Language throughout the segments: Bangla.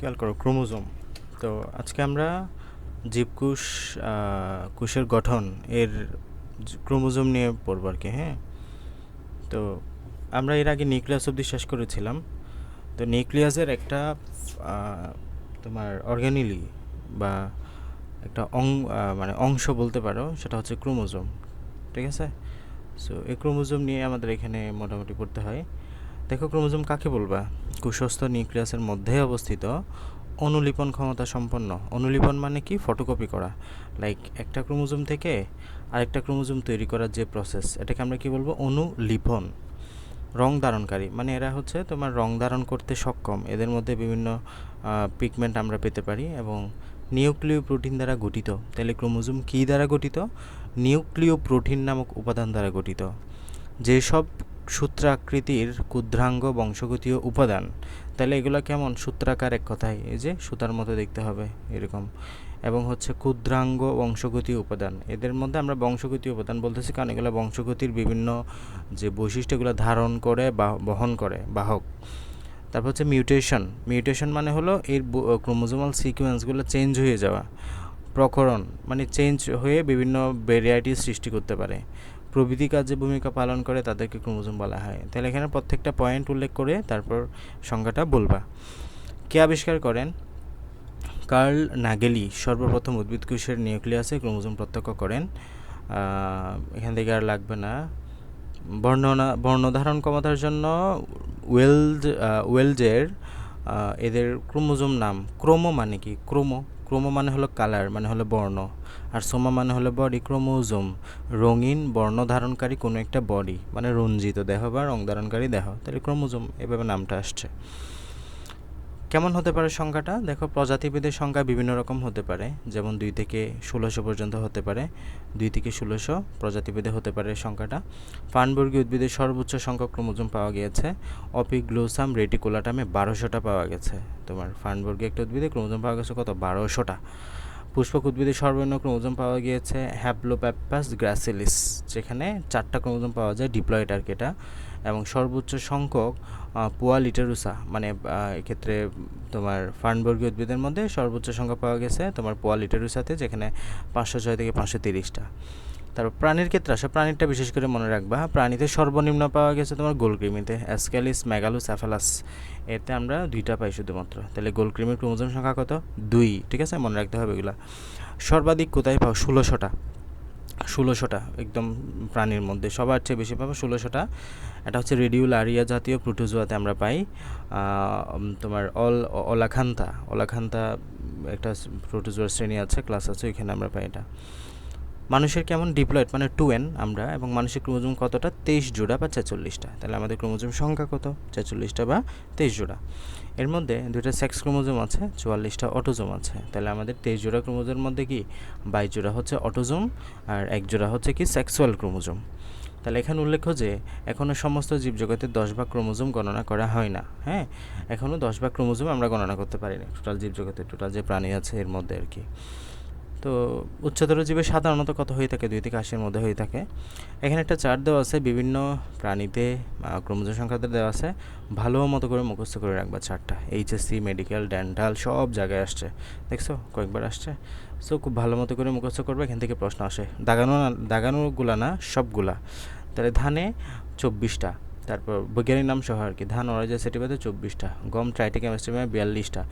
খেয়াল করো ক্রোমোজোম। তো আজকে আমরা জীবকোষ কোষের গঠন এর ক্রোমোজোম নিয়ে পড়বো আর কি। হ্যাঁ, তো আমরা এর আগে নিউক্লিয়াস অবধি শেষ করেছিলাম। তো নিউক্লিয়াসের একটা তোমার অর্গানিলি বা একটা মানে অংশ বলতে পারো, সেটা হচ্ছে ক্রোমোজোম। ঠিক আছে, সো এই ক্রোমোজোম নিয়ে আমাদের এখানে মোটামুটি পড়তে হয়। দেখো, ক্রোমোজোম কাকে বলবা? কোষস্থ নিউক্লিয়াসের মধ্যে অবস্থিত অনুলিপন ক্ষমতা সম্পন্ন। অনুলিপন মানে কি? ফটোকপি করা। লাইক একটা ক্রোমোজোম থেকে আরেকটা ক্রোমোজোম তৈরি করার যে প্রসেস, এটাকে আমরা কি বলবো? অনুলিপন। রং ধারণকারী মানে এরা হচ্ছে তোমার রং ধারণ করতে সক্ষম। এদের মধ্যে বিভিন্ন পিগমেন্ট আমরা পেতে পারি এবং নিউক্লিয় প্রোটিন দ্বারা গঠিত। তাহলে ক্রোমোজোম কী দ্বারা গঠিত? নিউক্লিয় প্রোটিন নামক উপাদান দ্বারা গঠিত। যেসব সূত্রাকৃতির ক্ষুদ্রাঙ্গ বংশগতীয় উপাদান, তাহলে এগুলো কেমন? সূত্রাকার, এক কথায় এই যে সুতার মতো দেখতে হবে এরকম, এবং হচ্ছে ক্ষুদ্রাঙ্গ বংশগতীয় উপাদান। এদের মধ্যে আমরা বংশগতীয় উপাদান বলতেছি কারণ এগুলো বংশগতির বিভিন্ন যে বৈশিষ্ট্যগুলো ধারণ করে বা বহন করে, বাহক। তারপর হচ্ছে মিউটেশন। মিউটেশন মানে হলো এর ক্রোমোজোমাল সিকোয়েন্সগুলো চেঞ্জ হয়ে যাওয়া। প্রকরণ মানে চেঞ্জ হয়ে বিভিন্ন ভ্যারাইটিস সৃষ্টি করতে পারে। প্রভৃতি কাজে ভূমিকা পালন করে তাদেরকে ক্রোমোজোম বলা হয়। তাহলে এখানে প্রত্যেকটা পয়েন্ট উল্লেখ করে তারপর সংজ্ঞাটা বলবা। কে আবিষ্কার করেন? কার্ল নাগেলি সর্বপ্রথম উদ্ভিদ কোষের নিউক্লিয়াসে ক্রোমোজোম প্রত্যক্ষ করেন। এখান থেকে আর লাগবে না। বর্ণধারণ ক্ষমতার জন্য ওয়েলজের এদের ক্রোমোজোম নাম ক্রোমো মানে কি? ক্রোমো মানে হলো কালার, মানে হলো বর্ণ, আর সোমা মানে হলো বডি। ক্রোমোজোম রঙিন বর্ণ ধারণকারী কোনো একটা বডি, মানে রঞ্জিত দেহ বা রং ধারণকারী দেহ। তাহলে ক্রোমোজোম এভাবে নামটা আসছে। কেমন হতে পারে সংখ্যাটা? দেখো, প্রজাতিভেদের সংখ্যা বিভিন্ন রকম হতে পারে, যেমন 2 থেকে 1600 পর্যন্ত হতে পারে। 2 থেকে 1600 প্রজাতিভেদে হতে পারে সংখ্যাটা। ফার্নবর্গীয় উদ্ভিদের সর্বোচ্চ সংখ্যক ক্রোমোজোম পাওয়া গিয়েছে অপিগ্লোসাম রেটিকুলাটামে 1200টা পাওয়া গেছে। তোমার ফার্নবর্গীয় একটা উদ্ভিদে ক্রোমোজোম পাওয়া গেছে কত? 1200টা। পুষ্পক উদ্ভিদের সর্বনিম্ন ক্রোমোজোম পাওয়া গিয়েছে হ্যাপ্লোপ্যাপাস গ্রাসিলিস, যেখানে 4টা ক্রোমোজোম পাওয়া যায়, ডিপ্লয়েড আর কি এটা। এবং সর্বোচ্চ সংখ্যক পোয়া লিটারুসা, মানে এক্ষেত্রে তোমার ফার্নবর্গীয় উদ্ভিদের মধ্যে সর্বোচ্চ সংখ্যা পাওয়া গেছে তোমার পোয়া লিটারুসাতে, যেখানে 506 থেকে 530টা। তারপর প্রাণীর ক্ষেত্রে আসে, প্রাণীরটা বিশেষ করে মনে রাখবা। প্রাণীতে সর্বনিম্ন পাওয়া গেছে তোমার গোলকৃমিতে, অ্যাসক্যালিস মেগালোসেফালাস, এতে আমরা 2টা পাই শুধুমাত্র। তাহলে গোলকৃমির ক্রোমোজোম সংখ্যা কত? 2। ঠিক আছে, মনে রাখতে হবে এগুলা। সর্বাধিক কোথায় পাও? 1600টা একদম প্রাণীর মধ্যে সবার চেয়ে বেশি পাবো 1600টা। এটা হচ্ছে রেডিউলারিয়া জাতীয় প্রোটোজোয়াতে আমরা পাই। তোমার অলাখান্তা একটা প্রোটোজোয়ার শ্রেণী আছে, ক্লাস আছে, ওইখানে আমরা পাই এটা। মানুষের কেমন? ডিপ্লয়েড মানে 2n আমরা, এবং মানুষের ক্রোমোজোম কতটা? 23 জোড়া বা 46টা। তাহলে আমাদের ক্রোমোজোম সংখ্যা কত? 46টা বা 23 জোড়া। এর মধ্যে 2টা সেক্স ক্রোমোজোম আছে, 44টা অটোজোম আছে। তাহলে আমাদের 23 জোড়া ক্রোমোজোমের মধ্যে কি 22 জোড়া হচ্ছে অটোজোম আর 1 জোড়া হচ্ছে কি সেক্সুয়াল ক্রোমোজোম। তাহলে এখানে উল্লেখ্য যে এখনও সমস্ত জীবজগতের 10 ভাগ ক্রোমোজোম গণনা করা হয় না। হ্যাঁ, এখনও 10 ভাগ ক্রোমোজোম আমরা গণনা করতে পারি না টোটাল জীবজগতের, টোটাল যে প্রাণী আছে এর মধ্যে আর কি। তো উচ্চতর জীবে সাধারণত কত হয়ে থাকে? 2 থেকে 80-এর মধ্যে হয়ে থাকে। এখানে একটা চার্ট দেওয়া আছে, বিভিন্ন প্রাণীতে ক্রোমোজোম সংখ্যাতে দেওয়া আছে। ভালো মতো করে মুখস্থ করে রাখবা চার্টটা। এইচএসসি, মেডিকেল, ডেন্টাল সব জায়গায় আসছে, দেখছো কয়েকবার আসছে। সো খুব ভালো মতো করে মুখস্থ করবে, এখান থেকে প্রশ্ন আসে। দাগানোগুলা না, সবগুলা। তাহলে ধানে 24টা, তারপর বৈজ্ঞানিক নাম সহ আর কি। ধান অরাইজা সেটিভাতে 24টা, গম ট্রাইটিকামস্টিমে 42টা,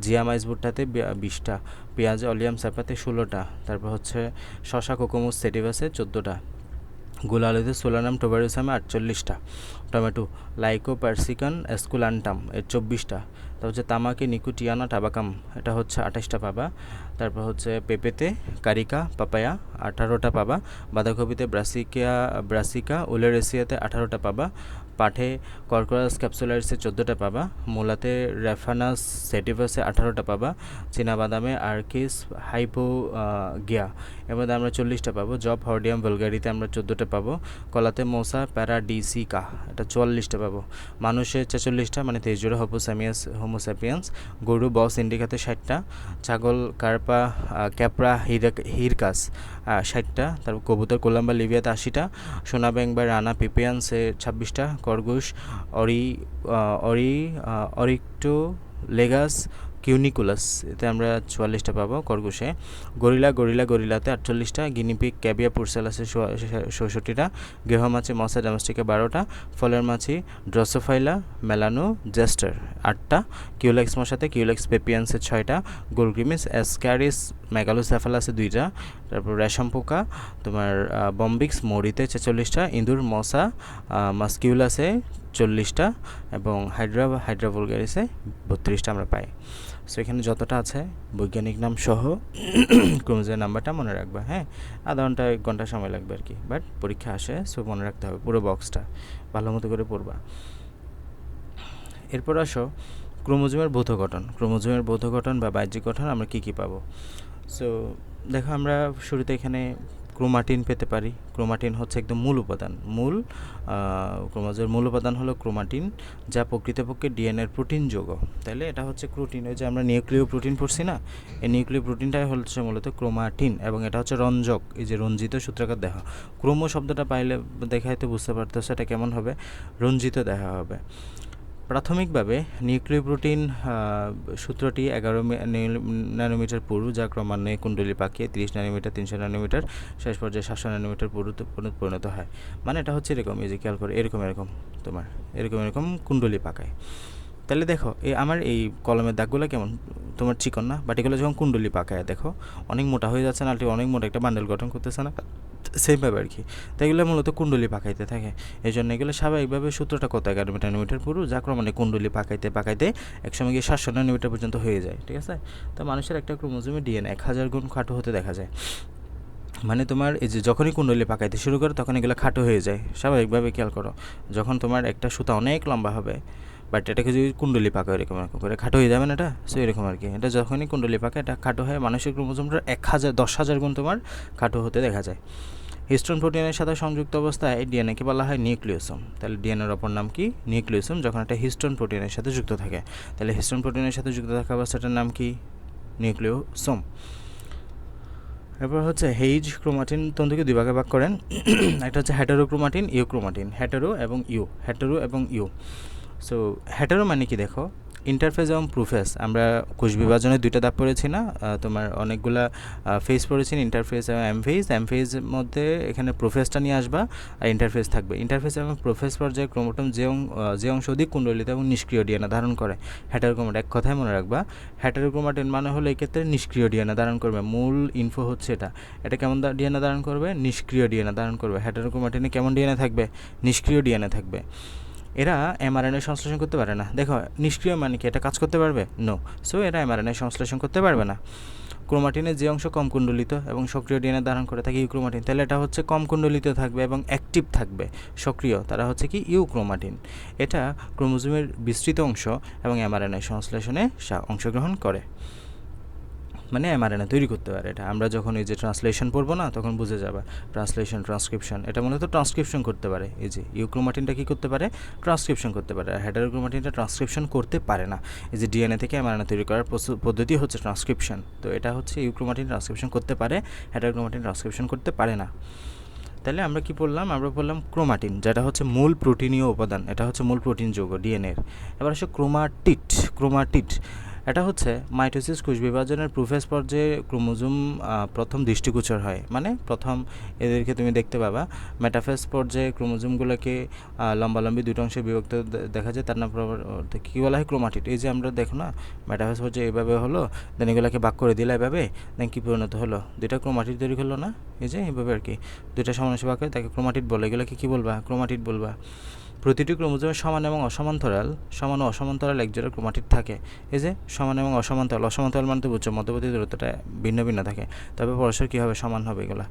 জিয়ামাইজ ভুট্টাতে 20টা, পেঁয়াজ অলিয়াম স্যাপাতে 16টা, তারপর হচ্ছে শশা কোকোমুস সেটিভাসে 14টা, গুলালুতে সোলানাম টোবারিউসামে 48টা, টমেটো লাইকো পার্সিকান এসকুলান্টাম এর 24টা, তারপর হচ্ছে তামাকে নিকুটিয়ানা টাবাকাম, এটা হচ্ছে 28টা পাবা। তারপর হচ্ছে পেঁপেতে কারিকা পাপায়া 18টা পাবা। বাঁধাকপিতে ব্রাসিকা ওলেরেসিয়াতে 18টা পাবা। পাঠে কর্করাস ক্যাপসুলারিসে 14টা পাবা। মূলাতে রেফানাস সেটিভাসে 18টা পাবা। চীনাবাদামে আর্কিস হাইপোগিয়া এর মধ্যে আমরা 40টা পাবো। জব হর্ডিয়াম ভলগারিতে আমরা 14টা পাবো। কলাতে মোসা প্যারাডিসিকা, এটা 44টা পাবো। মানুষের 46টা, মানে 23 জোড়া হোমোস্যাপিয়েন্স। গরু বস ইন্ডিকাতে 60টা। ছাগল ক্যাপ্রা হিরকাস 60টা। তারপর কবুতর কোলাম্বা লিবিয়াতে 80টা। সোনা ব্যাং বা রানা পিপিয়ান্সে 26টা। খরগোশ অরিকটো লেগাস কিউনিকুলাস, এতে আমরা 44টা পাবো খরগোশে। গরিলাতে 48টা, গিনিপিগ ক্যাবিয়া পুরসেলাসে 66টা, গৃহমাছি মশা ডোমেস্টিকা 12টা, ফলের মাছি ড্রসোফাইলা মেলানো জেস্টার 8টা, কিউলেক্স মশাতে কিউলেক্স পেপিয়ান্সে 6টা, গোলগ্রিমিস অ্যাসক্যারিস মেগালোসেফালাসে 2টা, তারপর রেশম পোকা তোমার বম্বিক্স মৌরিতে 46টা, ইঁদুর মশা মাস্কিউলাসে 40টা এবং হাইড্রা ভুলগারিসে 32টা আমরা পাই। সো এখানে যতটা আছে বৈজ্ঞানিক নাম সহ ক্রোমোজোমের নাম্বারটা মনে রাখবা। হ্যাঁ, আধা ঘন্টা 1 ঘন্টা সময় লাগবে আর কি, বাট পরীক্ষা আসে, সো মনে রাখতে হবে, পুরো বক্সটা ভালো মতো করে পড়বা। এরপর আসো ক্রোমোজোমের ভৌত গঠন বা বাহ্যিক গঠন আমরা কী কী পাবো। সো দেখো আমরা শুরুতে এখানে ক্রোমাটিন পেতে পারি। ক্রোমাটিন হচ্ছে একদম মূল উপাদান, ক্রোমোজোমের মূল উপাদান হলো ক্রোমাটিন, যা প্রকৃতপক্ষে ডিএনএর প্রোটিন যৌগ। তাহলে এটা হচ্ছে প্রোটিন, ওই যে আমরা নিউক্লিয় প্রোটিন পড়ছি না, এই নিউক্লিয় প্রোটিনটাই হচ্ছে মূলত ক্রোমাটিন, এবং এটা হচ্ছে রঞ্জক, এই যে রঞ্জিত সূত্রাকার দেখা। ক্রোমো শব্দটা পাইলে দেখাইতে বুঝতে পারতো সেটা কেমন হবে, রঞ্জিত দেখা হবে। প্রাথমিকভাবে নিউক্লিওপ্রোটিন সূত্রটি 11 ন্যানোমিটার পুরু, যা ক্রমান্বয়ে কুণ্ডলী পাকিয়ে 30 ন্যানোমিটার 300 ন্যানোমিটার শেষ পর্যায়ে 700 ন্যানোমিটার পুরুতে পরিণত হয়। মানে এটা হচ্ছে এরকম, এই যে খেয়াল করে এরকম তোমার এরকম কুণ্ডলী পাকায়। তাহলে দেখো আমার এই কলমের দাগগুলো কেমন তোমার চিকন না, বাট এগুলো যখন কুণ্ডলী পাকায় দেখো অনেক মোটা হয়ে যাচ্ছে না, অনেক মোটা একটা বান্ডেল গঠন করতেছে না, সেইভাবে আর কি। তো এগুলো মূলত কুণ্ডলী পাকাইতে থাকে, এই জন্য এগুলো স্বাভাবিকভাবে সূত্রটা কত 11 ন্যানোমিটার পুরু, যা ক্রমান্বয়ে কুণ্ডলী পাকাইতে একসময় গিয়ে 700 ন্যানোমিটার পর্যন্ত হয়ে যায়। ঠিক আছে, তো মানুষের একটা ক্রোমোজোমে ডিএনএ 1000 গুণ খাটো হতে দেখা যায়। মানে তোমার এই যে যখনই কুণ্ডলী পাকাইতে শুরু করো তখন এগুলো খাটো হয়ে যায় স্বাভাবিকভাবে। খেয়াল করো, যখন তোমার একটা সুতা অনেক লম্বা হবে, বাট এটাকে যদি কুণ্ডলী পাকা এরকম করে খাটো হয়ে যাবে না এটা, সো এরকম আর কি। এটা যখনই কুণ্ডলী পাকা এটা খাটো হয়, মানুষের ক্রোমোজোমটা 10,000 গুণ তোমার খাটো হতে দেখা যায়। হিস্টোন প্রোটিনের সাথে সংযুক্ত অবস্থায় ডিএনএকে বলা হয় নিউক্লিওসোম। তাহলে ডিএনএর অপর নাম কি, নিউক্লিওসোম, যখন একটা হিস্টোন প্রোটিনের সাথে যুক্ত থাকে। তাহলে হিস্টোন প্রোটিনের সাথে যুক্ত থাকা অবস্থাটার নাম কি, নিউক্লিওসোম। এরপর হচ্ছে হেইজ ক্রোমাটিন তন্তুকে দুই ভাগে ভাগ করেন। একটা হচ্ছে হেটারোক্রোমাটিন, ইউক্রোমাটিন, হেটারো এবং ইউ। সো হেটারো মানে কি দেখো, ইন্টারফেস এবং প্রোফেস। আমরা কোষ বিভাজনের 2টা ধাপ পড়েছি না, তোমার অনেকগুলা ফেজ পড়েছি, ইন্টারফেস এবং এমফেজ মধ্যে এখানে প্রোফেসটা নিয়ে আসবা, আর ইন্টারফেস থাকবে। ইন্টারফেস এবং প্রোফেস পর্যায়ে ক্রোমোটোম যে অংশ অধিক কুণ্ডলিত এবং নিষ্ক্রিয় ডিএনএ ধারণ করে হেটারোক্রোমাটিন। এক কথায় মনে রাখবা, হেটারোক্রোমাটিন মানে হলো এই ক্ষেত্রে নিষ্ক্রিয় ডিএনএ ধারণ করবে। মূল ইনফো হচ্ছে এটা কেমন ডিএনএ ধারণ করবে, নিষ্ক্রিয় ডিএনএ ধারণ করবে। হেটারোক্রোমাটিনে কেমন ডিএনএ থাকবে, নিষ্ক্রিয় ডিএনএ থাকবে। এরা এমআরএনএ সংশ্লেষণ করতে পারে না। দেখো নিষ্ক্রিয় মানে কি, এটা কাজ করতে পারবে, নো। সো এরা এমআরএনএ সংশ্লেষণ করতে পারবে না। ক্রোমাটিনের যে অংশ কম কুণ্ডলিত এবং সক্রিয় ডিএনএ ধারণ করে থাকে ইউক্রোমাটিন, তাহলে এটা হচ্ছে কম কুণ্ডলিত থাকবে এবং অ্যাক্টিভ থাকবে, সক্রিয়, তারা হচ্ছে কি ইউক্রোমাটিন। এটা ক্রোমোজোমের বিস্তৃত অংশ এবং এমআরএনএ সংশ্লেষণে অংশগ্রহণ করে, মানে এমআরএনএ তৈরি করতে পারে। এটা আমরা যখন এই যে ট্রান্সলেশন পড়বো না তখন বুঝে যাবে, ট্রান্সক্রিপশন, এটা মূলত ট্রান্সক্রিপশন করতে পারে। এই যে ইউক্রোমাটিনটা কী করতে পারে, ট্রান্সক্রিপশন করতে পারে, আর হেটারোক্রোমাটিনটা ট্রান্সক্রিপশন করতে পারে না। এই যে ডিএনএ থেকে এমআরএনএ তৈরি করার পদ্ধতি হচ্ছে ট্রান্সক্রিপশন। তো এটা হচ্ছে ইউক্রোমাটিন ট্রান্সক্রিপশন করতে পারে, হেটারোক্রোমাটিন ট্রান্সক্রিপশন করতে পারে না। তাহলে আমরা কি পড়লাম, আমরা পড়লাম ক্রোমাটিন, যেটা হচ্ছে মূল প্রোটিনীয় উপাদান, এটা হচ্ছে মূল প্রোটিন যৌগ ডিএনএর। এবার আসে ক্রোমাটিড, এটা হচ্ছে মাইটোসিস কোষ বিভাজনের প্রোফেজ পর্যায়ে ক্রোমোজোম প্রথম দৃষ্টিগোচর হয়। মানে প্রথম এদেরকে তুমি দেখতে পাবা। মেটাফেজ পর্যায়ে ক্রোমোজোমগুলোকে লম্বালম্বি 2টা অংশে বিভক্ত দেখা যায়, তার নাম কী বলা হয়, ক্রোমাটিড। এই যে আমরা দেখো না, মেটাফেজ পর্যায়ে এইভাবে হলো, দেন এগুলোকে ভাগ করে দিলে এভাবে, দেন কী পরিণত হলো, 2টা ক্রোমাটিড তৈরি হলো না, এই যে এইভাবে আর কি, 2টা সমানুপাতিক ভাগ করে তাকে ক্রোমাটিড বলে। এগুলোকে কী বলবা, ক্রোমাটিড বলবা। প্রতিটি ক্রোমোজোমের সমান এবং অসমান্তরাল একজোড়া ক্রোমাটিড থাকে। এই যে সমান এবং অসমান্তরাল মানে তো বুঝছো, মধ্যবর্তী দূরত্বটা ভিন্ন ভিন্ন থাকে, তবে পরস্পর কী হবে, সমান হবে এগুলা।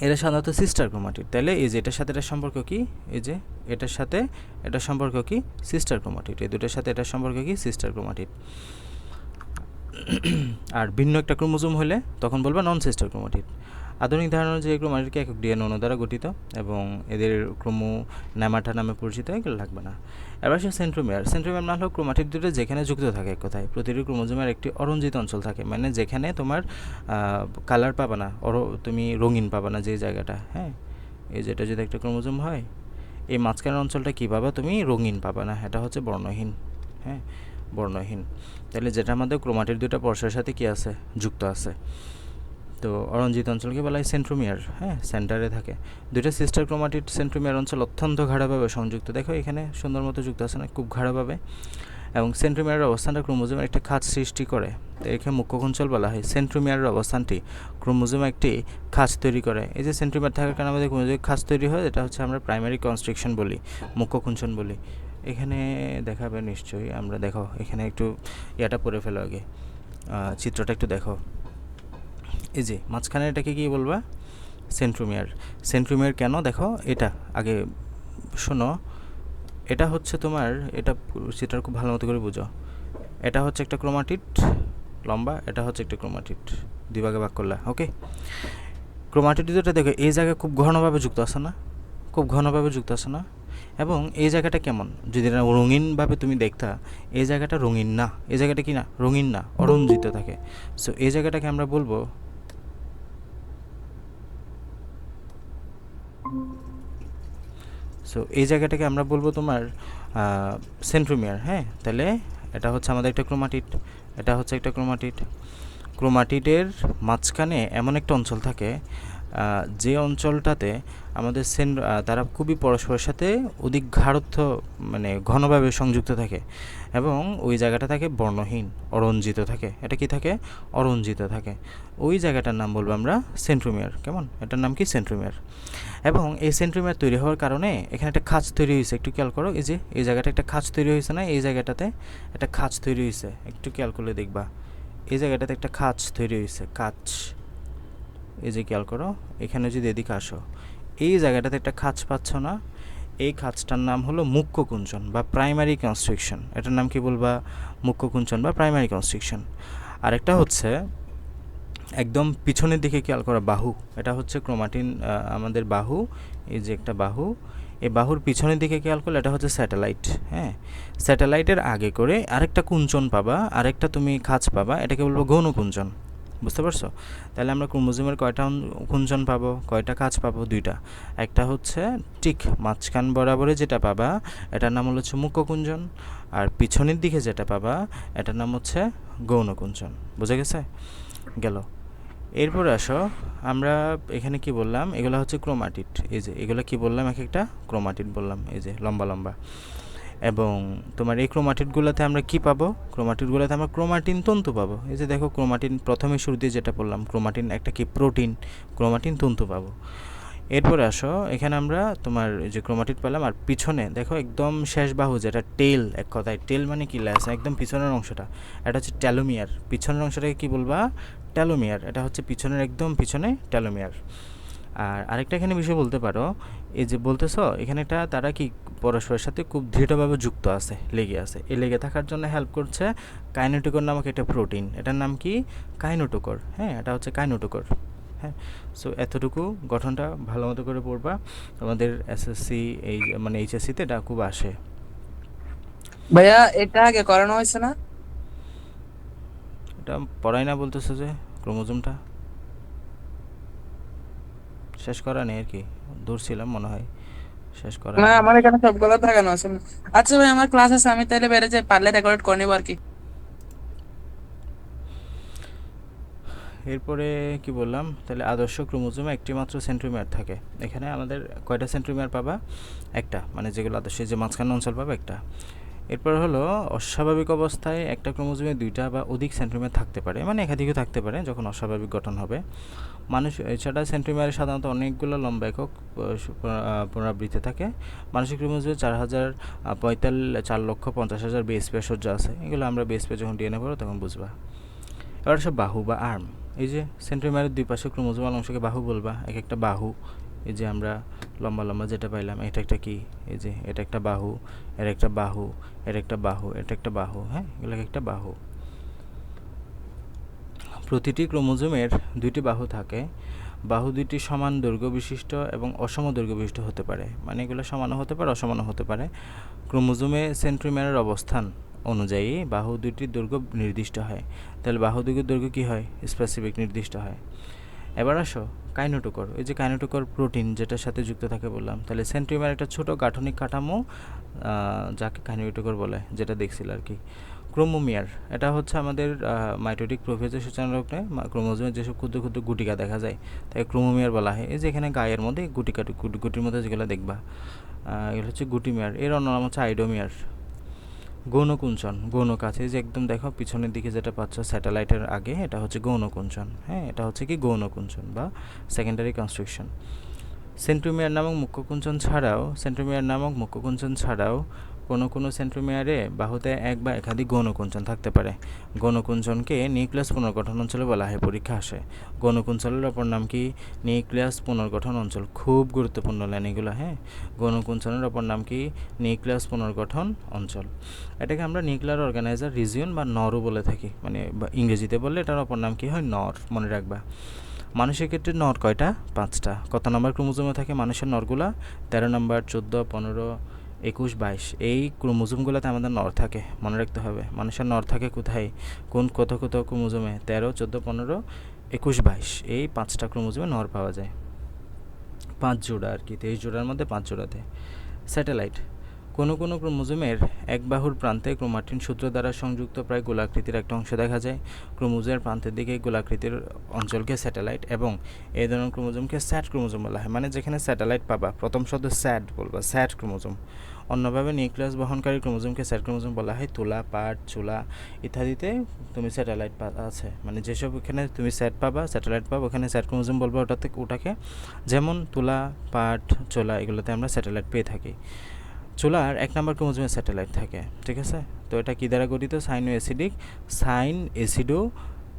এরা সাধারণত সিস্টার ক্রোমাটিড। তাহলে এই যে এটার সাথে এটার সম্পর্ক কি, এই যে এটার সাথে এটার সম্পর্ক কি, সিস্টার ক্রোমাটিড। এই দুটোর সাথে এটার সম্পর্ক কি, সিস্টার ক্রোমাটিড। আর ভিন্ন একটা ক্রোমোজোম হলে তখন বলবা নন সিস্টার ক্রোমাটিড। আধুনিক ধারণা অনুযায়ী ক্রোমাটিডকে একক ডিএনএ অণু দ্বারা গঠিত এবং এদের নেমাটা নামে পরিচিত, এগুলো লাগবে না। এবার আসে সেন্ট্রোমিয়ার মানে হলো ক্রোমাটিড দুটো যেখানে যুক্ত থাকে এক কথায়। প্রতিটি ক্রোমোজোমের একটি অরঞ্জিত অঞ্চল থাকে, মানে যেখানে তোমার কালার পাবা না, তুমি রঙিন পাবা না যে জায়গাটা। হ্যাঁ, এই যেটা যদি একটা ক্রোমোজোম হয়, এই মাঝখানের অঞ্চলটা কী পাবা তুমি, রঙিন পাবা না, এটা হচ্ছে বর্ণহীন। হ্যাঁ, বর্ণহীন। তাহলে যেটার মধ্যে ক্রোমাটিড দুটো পরস্পরের সাথে কি আছে, যুক্ত আছে। তো অরঞ্জিত অঞ্চলকে বলা হয় সেন্ট্রোমিয়ার, হ্যাঁ, সেন্টারে থাকে। দুইটা সিস্টার ক্রোমাটিড সেন্ট্রোমিয়ার অঞ্চল অত্যন্ত গাঢ়ভাবে সংযুক্ত, দেখো এখানে সুন্দর মতো যুক্ত আছে না, খুব গাঢ়ভাবে। এবং সেন্ট্রোমিয়ারের অবস্থানটা ক্রোমোজোমের একটা খাঁজ সৃষ্টি করে, তো এখানে মুখ্য কুঞ্চল বলা হয়। সেন্ট্রোমিয়ারের অবস্থানটি ক্রোমোজোমে একটি খাঁজ তৈরি করে। এই যে সেন্ট্রোমিয়ার থাকার কারণে আমাদের ক্রোমোজোমে খাঁজ তৈরি হয়, এটা হচ্ছে আমরা প্রাইমারি কনস্ট্রিকশন বলি, মুখ্য কুঞ্চন বলি। এখানে দেখাবে নিশ্চয়ই, আমরা দেখো এখানে একটু ইয়াটা পড়ে ফেলো আগে, চিত্রটা একটু দেখো। এই যে মাঝখানে এটাকে কি বলবা, সেন্ট্রোমিয়ার। সেন্ট্রোমিয়ার কেন দেখো, এটা আগে শোনো, এটা হচ্ছে তোমার, এটা চিত্রটা খুব ভালো মতো করে বুঝো। এটা হচ্ছে একটা ক্রোমাটিড লম্বা, এটা হচ্ছে একটা ক্রোমাটিড, দুই ভাগে ভাগ করলা, ওকে। ক্রোমাটিড দুটো দেখো এই জায়গায় খুব ঘনভাবে যুক্ত আছে না, খুব ঘনভাবে যুক্ত আছে না। এবং এই জায়গাটা কেমন, যদি না রঙিনভাবে তুমি দেখতা, এই জায়গাটা রঙিন না, এই জায়গাটা কি না, রঙিন না, অরঞ্জিত থাকে। সো এই জায়গাটাকে আমরা বলবো এই জায়গাটাকে আমরা বলবো তোমার সেন্ট্রোমিয়ার, হ্যাঁ। তাহলে এটা হচ্ছে আমাদের একটা ক্রোমাটিড, এটা হচ্ছে একটা ক্রোমাটিড। ক্রোমাটিডের মাঝখানে এমন একটা অঞ্চল থাকে, যে অঞ্চলটাতে আমাদের তারা খুবই পরস্পরের সাথে অধিক গাঢ়ত্ব, মানে ঘনভাবে সংযুক্ত থাকে, এবং ওই জায়গাটা থাকে বর্ণহীন, অরঞ্জিত থাকে। এটা কি থাকে, অরঞ্জিত থাকে। ওই জায়গাটার নাম বলবো আমরা সেন্ট্রোমিয়ার, কেমন, এটার নাম কি, সেন্ট্রোমিয়ার। এবং এই সেন্ট্রোমিয়ার তৈরি হওয়ার কারণে এখানে একটা খাঁজ তৈরি হয়েছে, একটু খেয়াল করো। এই যে এই জায়গাটা একটা খাঁজ তৈরি হয়েছে না, এই জায়গাটাতে একটা খাঁজ তৈরি হয়েছে, একটু খেয়াল করলে দেখবা এই জায়গাটাতে একটা খাঁজ তৈরি হয়েছে, খাঁজ। এই যে খেয়াল করো, এখানে যদি এদিকে আসো, এই জায়গাটাতে একটা খাঁজ পাচ্ছ না, এই খাঁজটার নাম হলো মুখ্য কুঞ্চন বা প্রাইমারি কনস্ট্রিকশন। এটার নাম কি বলবা, মুখ্য কুঞ্চন বা প্রাইমারি কনস্ট্রিকশন। আরেকটা হচ্ছে একদম পিছনের দিকে খেয়াল করা, বাহু। এটা হচ্ছে ক্রোমাটিন, আমাদের বাহু, এই যে একটা বাহু, এই বাহুর পিছনের দিকে খেয়াল করলে এটা হচ্ছে স্যাটেলাইট, হ্যাঁ। স্যাটেলাইটের আগে করে আরেকটা কুঞ্চন পাবা, আরেকটা তুমি খাঁজ পাবা, এটাকে বলবো গৌণ কুঞ্চন, বুঝতে পারছো? তাহলে আমরা ক্রোমোজোমের কয়টা কুঞ্চন পাবো, কয়টা কাজ পাবো, দুইটা। একটা হচ্ছে ঠিক মাঝখান বরাবরে যেটা পাবা, এটার নাম হচ্ছে মুখ্য কুঞ্চন, আর পিছনের দিকে যেটা পাবা এটার নাম হচ্ছে গৌণ কুঞ্চন। বুঝা গেছে? গেল। এরপরে আসো, আমরা এখানে কি বললাম, এগুলো হচ্ছে ক্রোমাটিড। এই যে এগুলো কি বললাম, এক একটা ক্রোমাটিড বললাম, এই যে লম্বা লম্বা। এবং তোমার এই ক্রোমাটিডগুলোতে আমরা কি পাবো, ক্রোমাটিডগুলোতে আমরা ক্রোমাটিন তন্তু পাবো। এই যে দেখো ক্রোমাটিন, প্রথমে শুরুতে যেটা বললাম, ক্রোমাটিন একটা কি প্রোটিন, ক্রোমাটিন তন্তু পাবো। এরপরে আসো, এখানে আমরা তোমার যে ক্রোমাটিড পেলাম, আর পিছনে দেখো একদম শেষ বাহু, যেটা টেল, এক কথায় টেল মানে কি, ল্যাস, একদম পিছনের অংশটা, এটা হচ্ছে টেলোমিয়ার। পিছনের অংশটাকে কি বলবা, টেলোমিয়ার। এটা হচ্ছে পিছনের, একদম পিছনে টেলোমিয়ার। আর আরেকটা এখানে বিষয় বলতে পারো, এই যে বলতেছো এখানে একটা, তারা কি পরস্পরের সাথে খুব দৃঢ়ভাবে যুক্ত আছে, লেগে আছে। এই লেগে থাকার জন্য হেল্প করছে কাইনেটোকর নামক একটা প্রোটিন, এটার নাম কি, কাইনেটোকর, হ্যাঁ, এটা হচ্ছে কাইনেটোকর, হ্যাঁ। সো এতটুকু গঠনটা ভালো মতো করে পড়বা, তোমাদের এসএসসি এই মানে এইচএসসিতে এটা খুব আসে। ভাইয়া এটা আগে করানো হয়েছে না? এটা পড়াই না বলতেছো যে, ক্রোমোজোমটা শেষ করা নেই আর কি, দূর ছিলাম মনে হয়, শেষ করা না, নেই। আমার এখানে সবগুলো দেখানো আছে। আচ্ছা ভাই, আমার ক্লাস আছে, আমি তাইলে বেড়ে যাই, পারলে রেকর্ড করে নিবো আর কি। এরপরে কি বললাম, তাহলে আদর্শ ক্রোমোজোমে একটি মাত্র সেন্ট্রোমিয়ার থাকে। এখানে আমাদের কয়টা সেন্ট্রোমিয়ার পাবা, একটা, মানে যেগুলো আদর্শ, যে মাঝখানে অঞ্চল পাবা একটা। এরপর হলো অস্বাভাবিক অবস্থায় একটা ক্রোমোজোমে দুইটা বা অধিক সেন্ট্রোমিয়ার থাকতে পারে, মানে একাধিকও থাকতে পারে যখন অস্বাভাবিক গঠন হবে। মানুষ, এছাড়া সেন্ট্রোমিয়ারে সাধারণত অনেকগুলো লম্বা একক পুনরাবৃত্তি থাকে। মানসিক ক্রোমোজোমে 4,50,000 বেস পেয়ার সজ্জা আছে। এগুলো আমরা বেস পেয়ার যখন ডিএনএ পড়ো তখন বুঝবা। এবার সব বাহু বা আর্ম, এই যে সেন্ট্রোমিয়ারের দুই পাশে ক্রোমোজোমাল অংশকে বাহু বলবা, এক একটা বাহু। এই যে আমরা লম্বা লম্বা যেটা পাইলাম, এটা একটা কি, এই যে এটা একটা বাহু, এর একটা বাহু, এর একটা বাহু, এটা একটা বাহু, হ্যাঁ, এগুলো একটা বাহু। প্রতিটি ক্রোমোজোমের দুইটি বাহু থাকে। বাহু দুইটি সমান দৈর্ঘ্য বিশিষ্ট এবং অসম দৈর্ঘ্য বিশিষ্ট হতে পারে, মানে এগুলো সমানও হতে পারে, অসমানও হতে পারে। ক্রোমোজোমে সেন্ট্রোমিয়ারের অবস্থান অনুযায়ী বাহু দুইটির দৈর্ঘ্য নির্দিষ্ট হয়। তাহলে বাহু দুটির দৈর্ঘ্য কী হয়, স্পেসিফিক, নির্দিষ্ট হয়। এবার আসো কাইনেটোকর, এই যে কাইনেটোকর প্রোটিন যেটার সাথে যুক্ত থাকে বললাম, তাহলে সেন্ট্রিওমিয়ার একটা ছোট গাঠনিক কাঠামো যাকে কাইনেটোকর বলে, যেটা দেখছিল আর কি। ক্রোমোমিয়ার, এটা হচ্ছে আমাদের মাইটোটিক প্রোফেজের সূচনালগ্নে ক্রোমোজোমের যেসব ক্ষুদ্র ক্ষুদ্র গুটিকা দেখা যায় তাই ক্রোমোমিয়ার বলা হয়। এই যে এখানে গায়ের মধ্যে গুটির মধ্যে যেগুলো দেখবা এগুলো হচ্ছে গুটিমিয়ার। এর অন্য নাম হচ্ছে আইডোমিয়ার। গৌণকুঞ্চন, গৌণ কাছে যে একদম দেখো পিছনের দিকে যেটা পাচ্ছ স্যাটেলাইটের আগে, এটা হচ্ছে গৌণকুঞ্চন। হ্যাঁ, এটা হচ্ছে কি গৌণকুঞ্চন বা সেকেন্ডারি কনস্ট্রাকশন। সেন্ট্রোমিয়ার নামক মুখ্য কুঞ্চন ছাড়াও কোনো সেন্ট্রোমিয়ারে বাহুতে এক বা একাধিক গৌণকুঞ্চন থাকতে পারে। গৌণকুঞ্চনকে নিউক্লিয়াস পুনর্গঠন অঞ্চলে বলা হয়, পরীক্ষা আসে। গৌণকুঞ্চলের অপর নাম কি? নিউক্লিয়াস পুনর্গঠন অঞ্চল। খুব গুরুত্বপূর্ণ লাইন এগুলো। হ্যাঁ, গৌণকুঞ্চনের অপর নাম কি? নিউক্লিয়াস পুনর্গঠন অঞ্চল। এটাকে আমরা নিউক্লিয়ার অর্গানাইজার রিজিয়ন বা নরও বলে থাকি, মানে ইংরেজিতে বললে এটার অপর নাম কি হয়? নর। মনে রাখবা। মানুষের ক্ষেত্রে নর কয়টা? 5টা। কত নম্বর ক্রোমোজোমে থাকে মানুষের নরগুলা? 13 নম্বর, 14, 15, 21, 22 এই ক্রোমোজোমগুলোতে আমাদের নর থাকে, মনে রাখতে হবে। মানুষের নর থাকে কোথায়? কত ক্রোমোজোমে? 13, 14, 15, 21, 22 এই 5টা ক্রোমোজোমে নর পাওয়া যায়। 5 জোড়া আর কি, 23 জোড়ার মধ্যে 5 জোড়াতে। স্যাটেলাইট, কোনো ক্রোমোজোমের এক বাহুর প্রান্তে ক্রোমাটিন সূত্র দ্বারা সংযুক্ত প্রায় গোলাকৃতির একটা অংশ দেখা যায়। ক্রোমোজোমের প্রান্তের দিকে গোলাকৃতির অঞ্চলকে স্যাটেলাইট এবং এই ধরনের ক্রোমোজোমকে স্যাট ক্রোমোজোম বলা হয়। মানে যেখানে স্যাটেলাইট পাবা প্রথম শব্দ স্যাট বলবা, স্যাট ক্রোমোজোম। অন্যভাবে নিউক্লিয়াস বহনকারী ক্রোমোজোমকে স্যাট ক্রোমোজোম বলা হয়। তুলা, পাট, চুলা ইত্যাদিতে তুমি স্যাটেলাইট আছে, মানে যেসব এখানে তুমি স্যাটেলাইট পাবা ওখানে স্যাট ক্রোমোজোম বলবা ওটাকে। যেমন তুলা, পাট, চোলা এগুলোতে আমরা স্যাটেলাইট পেয়ে থাকি। চুলার 1 নম্বর ক্রোমোজোমে স্যাটেলাইট থাকে, ঠিক আছে। তো এটা কী দ্বারা গঠিত? সাইন অ্যাসিডো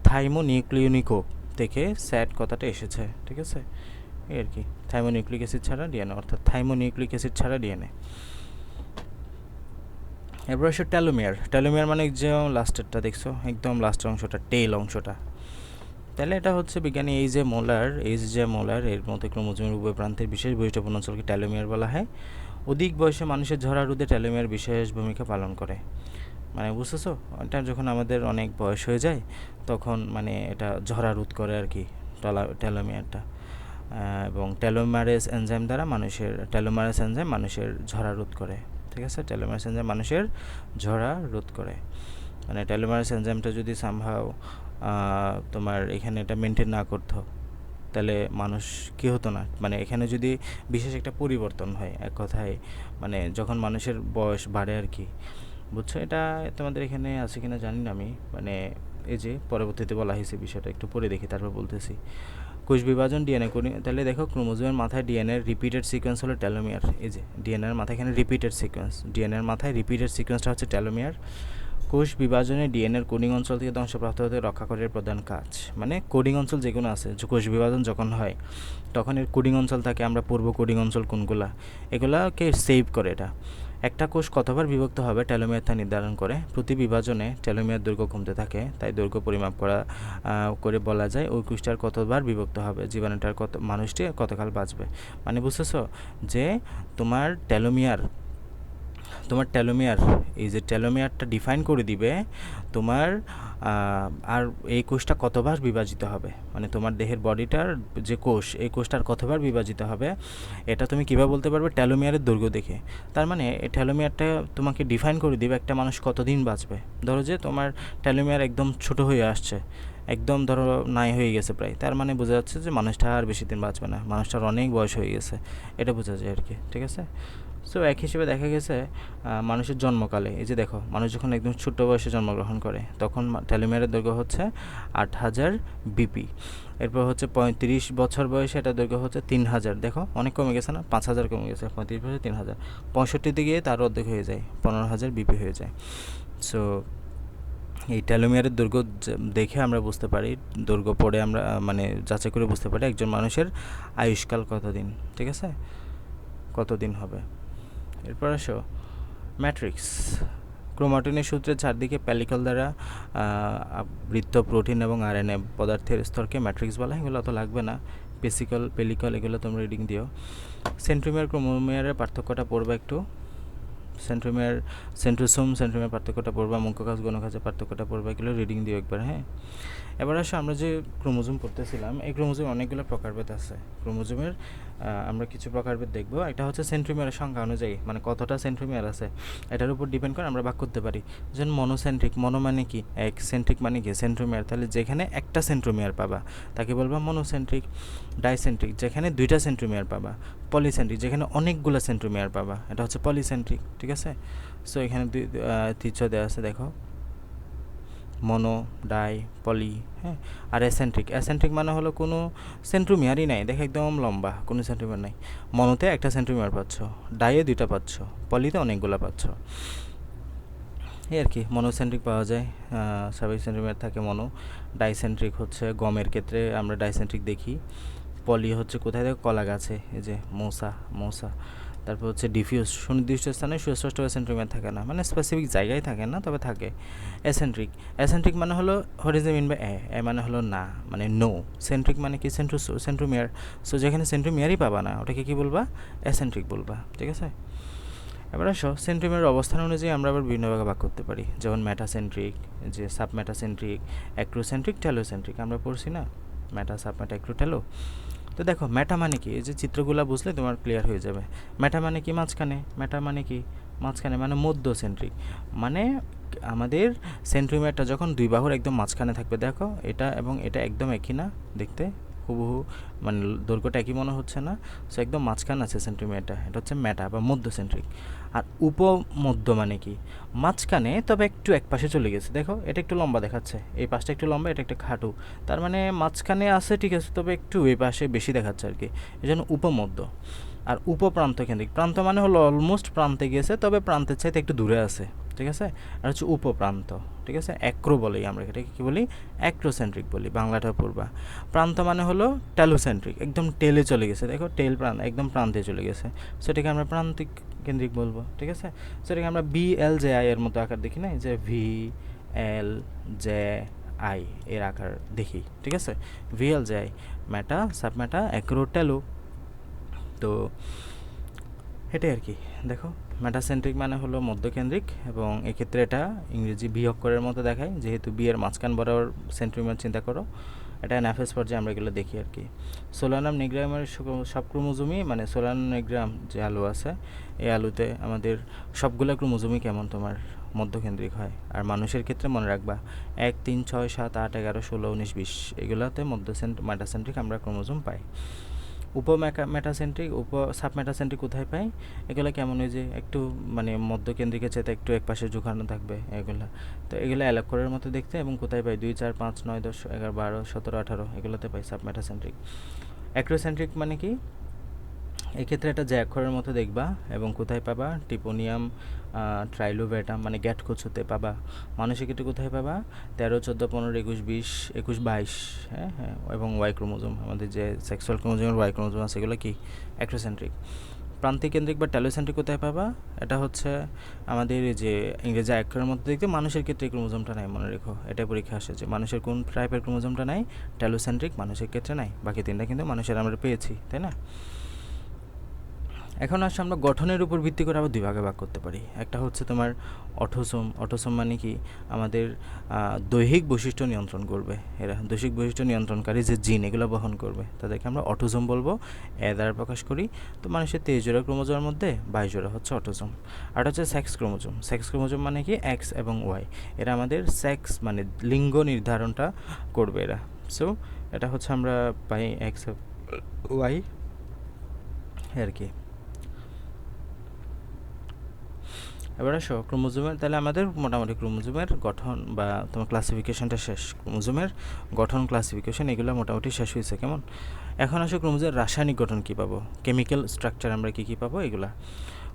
থাইমোনিউক্লিওনিকো থেকে স্যাট কথাটা এসেছে, ঠিক আছে। এই আর কি, থাইমোনিউক্লিক অ্যাসিড ছাড়া ডিএনএ, অর্থাৎ থাইমোনিউক্লিক অ্যাসিড ছাড়া ডিএনএ। এরপর আসো টেলোমিয়ার মানে যে লাস্টেরটা দেখছো, একদম লাস্টের অংশটা, টেল অংশটা। তাহলে এটা হচ্ছে বিজ্ঞানী এই যে মোলার এর মধ্যে ক্রোমোজোমের উভয় প্রান্তের বিশেষ বৈশিষ্ট্যপূর্ণ অঞ্চলকে টেলোমিয়ার বলা হয়। অধিক বয়সে মানুষের ঝরা রোদে টেলোমিয়ার বিশেষ ভূমিকা পালন করে। মানে বুঝতেছো, এটা যখন আমাদের অনেক বয়স হয়ে যায় তখন মানে এটা ঝরা রোধ করে আর কি টেলোমিয়ারটা। এবং টেলোমারেজ এনজাইম মানুষের ঝরা রোধ করে, ঠিক আছে। টেলোমারেজ এনজাইম মানুষের ঝরা রোধ করে। মানে টেলোমারেজ এনজাইমটা যদি সামহাও তোমার এখানে এটা মেনটেন না করতো তাহলে মানুষ কী হতো না, মানে এখানে যদি বিশেষ একটা পরিবর্তন হয়, এক কথায় মানে যখন মানুষের বয়স বাড়ে আর কি, বুঝছো। এটা তোমাদের এখানে আছে কিনা জানি না আমি, মানে এই যে পরবর্তীতে বলা হয়েছে বিষয়টা, একটু পরে দেখি তারপর বলতেছি। কোষ বিভাজন ডিএনএ করি, তাহলে দেখো ক্রোমোজোমের মাথায় ডিএনএর রিপিটেড সিকোয়েন্স হলো টেলোমিয়ার। এই যে ডিএনএর মাথায় এখানে ডিএনএর মাথায় রিপিটেড সিকোয়েন্সটা হচ্ছে টেলোমিয়ার। কোষ বিভাজনে ডিএনএর কোডিং অঞ্চল থেকে ধ্বংসপ্রাপ্ত হতে রক্ষা করার প্রধান কাজ, মানে কোডিং অঞ্চল যেগুলো আছে, যে কোষ বিভাজন যখন হয় তখন এর কোডিং অঞ্চল থাকে, আমরা পূর্ব কোডিং অঞ্চল কোনগুলা, এগুলাকে সেভ করে। এটা একটা কোষ কতবার বিভক্ত হবে টেলোমিয়ার তা নির্ধারণ করে। প্রতি বিভাজনে টেলোমিয়ার দৈর্ঘ্য কমতে থাকে, তাই দৈর্ঘ্য পরিমাপ করে বলা যায় ওই কোষটার কতবার বিভক্ত হবে, জীবাণুটার মানুষটি কতকাল বাঁচবে। মানে বুঝতেছো যে তোমার টেলোমিয়ার এই যে টেলোমিয়ারটা ডিফাইন করে দিবে তোমার আর এই কোষটা কতবার বিভাজিত হবে, মানে তোমার দেহের বডিটার যে কোষ, এই কোষটার কতবার বিভাজিত হবে এটা তুমি কীভাবে বলতে পারবে? টেলোমিয়ারের দৈর্ঘ্য দেখে। তার মানে এই টেলোমিয়ারটা তোমাকে ডিফাইন করে দিবে একটা মানুষ কতদিন বাঁচবে। ধরো যে তোমার টেলোমিয়ার একদম ছোট হয়ে আসছে, একদম ধরো নাই হয়ে গেছে প্রায়, তার মানে বোঝা যাচ্ছে যে মানুষটা আর বেশি দিন বাঁচবে না, মানুষটার অনেক বয়স হয়ে গেছে, এটা বোঝা যায় আর কি, ঠিক আছে। সো এক হিসেবে দেখা গেছে মানুষের জন্মকালে, এই যে দেখো মানুষ যখন একদম ছোট্ট বয়সে জন্মগ্রহণ করে তখন টেলোমিয়ারের দৈর্ঘ্য হচ্ছে 8000 বিপি। এরপর হচ্ছে 35 বছর বয়সে এটার দৈর্ঘ্য হচ্ছে 3000। দেখো অনেক কমে গেছে না, 5000 কমে গেছে, 35 বছর 3000। 65তে গিয়ে তার অর্ধেক হয়ে যায়, 15000 বিপি হয়ে যায়। সো এই টেলোমিয়ারের দৈর্ঘ্য দেখে আমরা বুঝতে পারি, দৈর্ঘ্য পড়ে আমরা মানে যাচাই করে বুঝতে পারি একজন মানুষের আয়ুষ্কাল কতদিন, ঠিক আছে, কতদিন হবে। এরপর আসো ম্যাট্রিক্স। ক্রোমাটিনের সূত্রের চারদিকে প্যালিকল দ্বারা বৃত্ত প্রোটিন এবং আরএনএ পদার্থের স্তরকে ম্যাট্রিক্স বলা হয়। এগুলো অত লাগবে না, পেলিকল এগুলো তোমরা রিডিং দিও। সেন্ট্রোমিয়ার ক্রোমোমিয়ারের পার্থক্যটা পড়বে একটু। সেন্ট্রোমিয়ার সেন্ট্রোসোম সেন্ট্রোমিয়ার পার্থক্যটা পড়বা, মুখ্য কাজ গৌণ কাজের পার্থক্যটা পড়বা, এগুলো রিডিং দিও একবার। হ্যাঁ, এবার আসো আমরা যে ক্রোমোজোম পড়তেছিলাম, এই ক্রোমোজোম অনেকগুলো প্রকারভেদ আছে। ক্রোমোজোমের আমরা কিছু প্রকারভেদ দেখবো। একটা হচ্ছে সেন্ট্রোমিয়ারের সংখ্যা অনুযায়ী, মানে কতটা সেন্ট্রোমিয়ার আছে এটার উপর ডিপেন্ড করে আমরা ভাগ করতে পারি। যেমন মনোসেন্ট্রিক, মনো মানে কি এক, সেন্ট্রিক মানে কি সেন্ট্রোমিয়ার, তাহলে যেখানে একটা সেন্ট্রোমিয়ার পাবা তাকে বলবা মনোসেন্ট্রিক। ডাইসেন্ট্রিক, যেখানে দুইটা সেন্ট্রোমিয়ার পাবা। পলিসেন্ট্রিক, যেখানে অনেকগুলো সেন্ট্রোমিয়ার পাবা, এটা হচ্ছে পলিসেন্ট্রিক। ঠিক আছে, সো এখানে চিত্র দেওয়া আছে দেখো, মনো, ডাই, পলি। হ্যাঁ, আর এসেন্ট্রিক, এসেন্ট্রিক মানে হলো কোনো সেন্ট্রোমিয়ারই নাই, দেখো একদম লম্বা, কোনো সেন্ট্রোমিয়ার নাই। মনোতে একটা সেন্ট্রোমিয়ার পাচ্ছ, ডাইয়ে দুইটা পাচ্ছ, পলিতে অনেকগুলো পাচ্ছ। এই আর কি, মনোসেন্ট্রিক পাওয়া যায়, স্বাভাবিক সেন্ট্রোমিয়ার থাকে মনো। ডাইসেন্ট্রিক হচ্ছে গমের ক্ষেত্রে আমরা ডাইসেন্ট্রিক দেখি। পলি হচ্ছে কোথায় দেখো, কলা গাছে, এই যে মৌসা মৌসা। তারপর হচ্ছে ডিফিউজ, সুনির্দিষ্ট স্থানে সুস্পষ্ট সেন্ট্রোমিয়ার থাকে না, মানে স্পেসিফিক জায়গায় থাকে না, তবে থাকে। এসেন্ট্রিক, এসেন্ট্রিক মানে হলো what is the mean by a মানে হলো না, মানে নো। সেন্ট্রিক মানে কি সেন্ট্রোমিয়ার, সো যেখানে সেন্ট্রোমিয়ারই পাবা না ওটাকে কি বলবা, এসেন্ট্রিক বলবা। ঠিক আছে, এবার আসো সেন্ট্রোমিয়ার অবস্থান অনুযায়ী আমরা আবার বিভিন্ন ভাগে ভাগ করতে পারি, যেমন মেটাসেন্ট্রিক, যে সাবমেটাসেন্ট্রিক, অ্যাক্রোসেন্ট্রিক, টেলোসেন্ট্রিক, আমরা পড়ছি না মেটা, সাবমেটা, অ্যাক্রো, টেলো। তো দেখো মেটা মানে কি, এই যে চিত্রগুলো বুঝলে তোমার ক্লিয়ার হয়ে যাবে। মেটা মানে কি মাঝখানে, মেটা মানে কি মাঝখানে, মানে মধ্যসেন্ট্রিক, মানে আমাদের সেন্ট্রোমিয়ারটা যখন দুই বাহুর একদম মাঝখানে থাকবে, দেখো এটা এবং এটা একদম একই না দেখতে, হুবহু, মানে দৈর্ঘ্যটা একই মনে হচ্ছে না, সো একদম মাঝখানে আছে সেন্ট্রোমিয়ারটা, এটা হচ্ছে মেটা বা মধ্যসেন্ট্রিক। আর উপমধ্য মানে কি, মাঝখানে তবে একটু এক পাশে চলে গেছে, দেখো এটা একটু লম্বা দেখাচ্ছে, এই পাশটা একটু লম্বা, এটা একটা খাটো, তার মানে মাঝখানে আছে ঠিক আছে, তবে একটু এই পাশে বেশি দেখাচ্ছে আর কি, এই জন্য উপমধ্য। আর উপপ্রান্ত কেন্দ্রিক, প্রান্ত মানে হলো অলমোস্ট প্রান্তে গিয়েছে, তবে প্রান্তের চাইতে একটু দূরে আছে। ঠিক আছে, আর হচ্ছে উপপ্রান্ত। ঠিক আছে, অ্যাক্রো বলি আমরা, এটাকে কী বলি, অ্যাক্রোসেন্ট্রিক বলি, বাংলাটা পড়বা। প্রান্ত মানে হলো টেলোসেন্ট্রিক, একদম টেলে চলে গেছে, দেখো টেল প্রান্ত একদম প্রান্তে চলে গেছে, সেটাকে আমরা প্রান্তিক কেন্দ্রিক বলবো। ঠিক আছে, সেটাকে আমরা BLJI এর মতো আকার দেখি না, যে VLJI এর আকার দেখি। ঠিক আছে, VLJI, মেটা, সাবমেটা, অ্যাক্রো, টেলো। তো এটাই আর কি। দেখো মেটাসেন্ট্রিক মানে হলো মধ্যকেন্দ্রিক, এবং এক্ষেত্রে এটা ইংরেজি বি অক্ষরের মতো দেখায়, যেহেতু বি এর মাঝখান বরাবর সেন্ট্রোমিয়ার চিন্তা করো, এটা অ্যানাফেজ পর্যায়ে আমরা এগুলো দেখি আর কি। সোলানাম নিগ্রামের সব ক্রোমোজোমই, মানে সোলানাম নিগ্রাম যে আলু আছে, এই আলুতে আমাদের সবগুলো ক্রোমোজোমই কেমন তোমার মধ্যকেন্দ্রিক হয়। আর মানুষের ক্ষেত্রে মনে রাখবা 1, 3, 6, 7, 8, 11, 16, 19, 20 এগুলোতে মেটাসেন্ট্রিক আমরা ক্রোমোজোম পাই। মেটাসেন্ট্রিক, সাবমেটাসেন্ট্রিক কোথায় পাই, এগুলো কেমন, ওই যে একটু মানে মধ্যকেন্দ্রিকের চাইতে একটু এক পাশে ঝুঁকানো থাকবে এগুলো, তো এগুলো অ্যালাক্করের মতো দেখতে, এবং কোথায় পাই 2, 4, 5, 9, 10, 11, 12, 17, 18 এগুলোতে পাই সাবমেটাসেন্ট্রিক। অ্যাক্রোসেন্ট্রিক মানে কি, এক্ষেত্রে এটা যে অক্ষরের মতো দেখবা, এবং কোথায় পাবা, টিপোনিয়াম, ট্রাইলোভেটাম মানে গ্যাটকোচুতে পাবা। মানুষের ক্ষেত্রে কোথায় পাবা, 13, 14, 15, 21, 20, 21, 22, হ্যাঁ হ্যাঁ, এবং ওয়াই ক্রোমোজোম, আমাদের যে সেক্সুয়াল ক্রোমোজোমের ওয়াই ক্রোমোজোম আছে, এগুলো কি অ্যাক্রোসেন্ট্রিক। প্রান্তিকেন্দ্রিক বা টেলোসেন্ট্রিক কোথায় পাবা, এটা হচ্ছে আমাদের যে ইংরেজি অক্ষরের মধ্যে দেখতে, মানুষের ক্ষেত্রে ক্রোমোজোমটা নাই, মনে রেখো, এটা পরীক্ষা আসে যে মানুষের কোন টাইপের ক্রোমোজোমটা নাই, টেলোসেন্ট্রিক, মানুষের ক্ষেত্রে নাই, বাকি তিনটা কিন্তু মানুষের আমরা পেয়েছি, তাই না। এখন আসলে আমরা গঠনের উপর ভিত্তি করে আবার দুই ভাগে ভাগ করতে পারি। একটা হচ্ছে তোমার অটোসোম, অটোসোম মানে কি, আমাদের দৈহিক বৈশিষ্ট্য নিয়ন্ত্রণ করবে, এরা দৈহিক বৈশিষ্ট্য নিয়ন্ত্রণকারী যে জিন এগুলো বহন করবে, তাদেরকে আমরা অটোসোম বলবো, এ দ্বারা প্রকাশ করি। তো মানুষের 23 জোড়া ক্রোমোজোমের মধ্যে 22 জোড়া হচ্ছে অটোসোম। আর হচ্ছে সেক্স ক্রোমোজোম, সেক্স ক্রোমোজোম মানে কি, এক্স এবং ওয়াই, এরা আমাদের সেক্স মানে লিঙ্গ নির্ধারণটা করবে এরা। সো এটা হচ্ছে আমরা পাই এক্স ওয়াই আর কি। এবার আসো ক্রোমোজোমের, তাহলে আমাদের মোটামুটি ক্রোমোজোমের গঠন বা তোমার ক্লাসিফিকেশনটা শেষ, ক্রোমোজোমের গঠন ক্লাসিফিকেশন এগুলো মোটামুটি শেষ হয়েছে কেমন। এখন আসো ক্রোমোজোমের রাসায়নিক গঠন কী পাবো, কেমিক্যাল স্ট্রাকচার আমরা কী কী পাবো এগুলা।